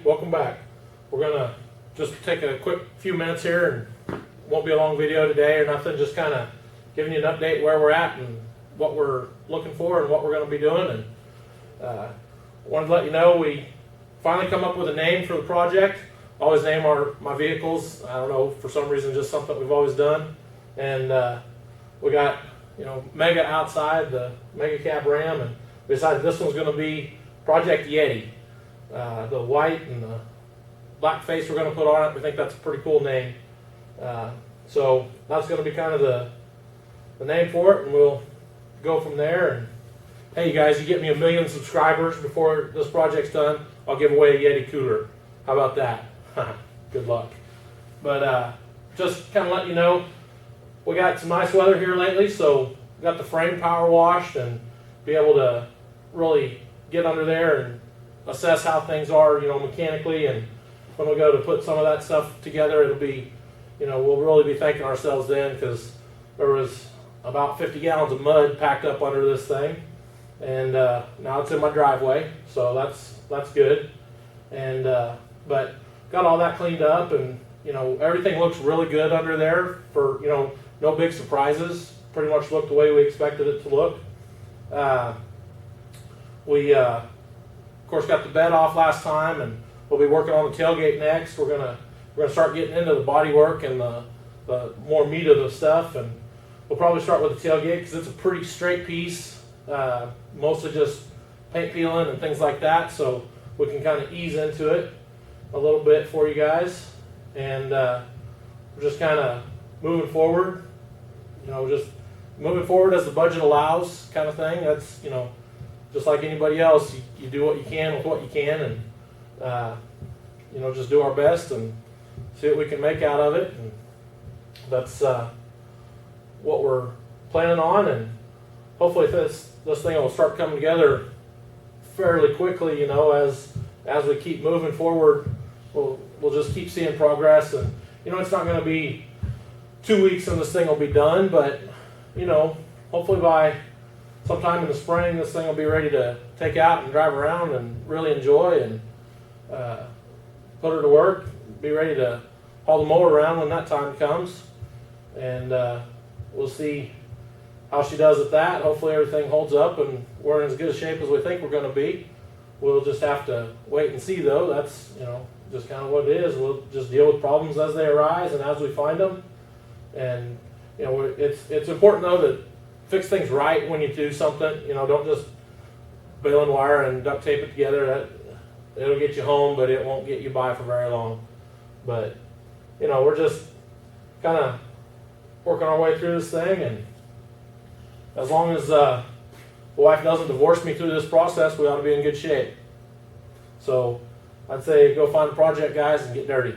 Welcome back. We're gonna just take a quick few minutes here, and won't be a long video today or nothing, just kind of giving you an update where we're at and what we're looking for and what we're going to be doing. And wanted to let you know we finally come up with a name for the project. Always name my vehicles, I don't know, for some reason just something we've always done. And we got, you know, Mega outside, the Mega Cab Ram, and we decided this one's going to be Project Yeti. The white and the black face we're going to put on it, we think that's a pretty cool name. So that's going to be kind of the name for it, and we'll go from there. And hey, you guys, you get me 1 million subscribers before this project's done, I'll give away a Yeti cooler. How about that? Good luck. But just kind of let you know, we got some nice weather here lately, so we got the frame power washed and be able to really get under there and assess how things are, you know, mechanically. And when we go to put some of that stuff together, it'll be, you know, we'll really be thanking ourselves then, because there was about 50 gallons of mud packed up under this thing, and now it's in my driveway, so that's good. And but got all that cleaned up, and you know, everything looks really good under there. For, you know, no big surprises. Pretty much looked the way we expected it to look. We of course got the bed off last time, and we'll be working on the tailgate next. We're gonna start getting into the body work and the more meat of the stuff, and we'll probably start with the tailgate because it's a pretty straight piece, mostly just paint peeling and things like that, so we can kind of ease into it a little bit for you guys. And we're just kind of moving forward, you know, just moving forward as the budget allows, kind of thing. That's, you know, just like anybody else, you do what you can with what you can, and you know, just do our best and see what we can make out of it. And that's what we're planning on, and hopefully this thing will start coming together fairly quickly. You know, as we keep moving forward, we'll just keep seeing progress. And you know, it's not going to be 2 weeks and this thing will be done, but you know, hopefully by sometime in the spring, this thing will be ready to take out and drive around and really enjoy, and put her to work, be ready to haul the mower around when that time comes. And we'll see how she does at that. Hopefully everything holds up and we're in as good a shape as we think we're going to be. We'll just have to wait and see, though. That's, you know, just kind of what it is. We'll just deal with problems as they arise and as we find them. And you know, it's important, though, to fix things right when you do something. You know, don't just baling wire and duct tape it together. It'll get you home, but it won't get you by for very long. But you know, we're just kind of working our way through this thing, and as long as the wife doesn't divorce me through this process, we ought to be in good shape. So I'd say go find a project, guys, and get dirty.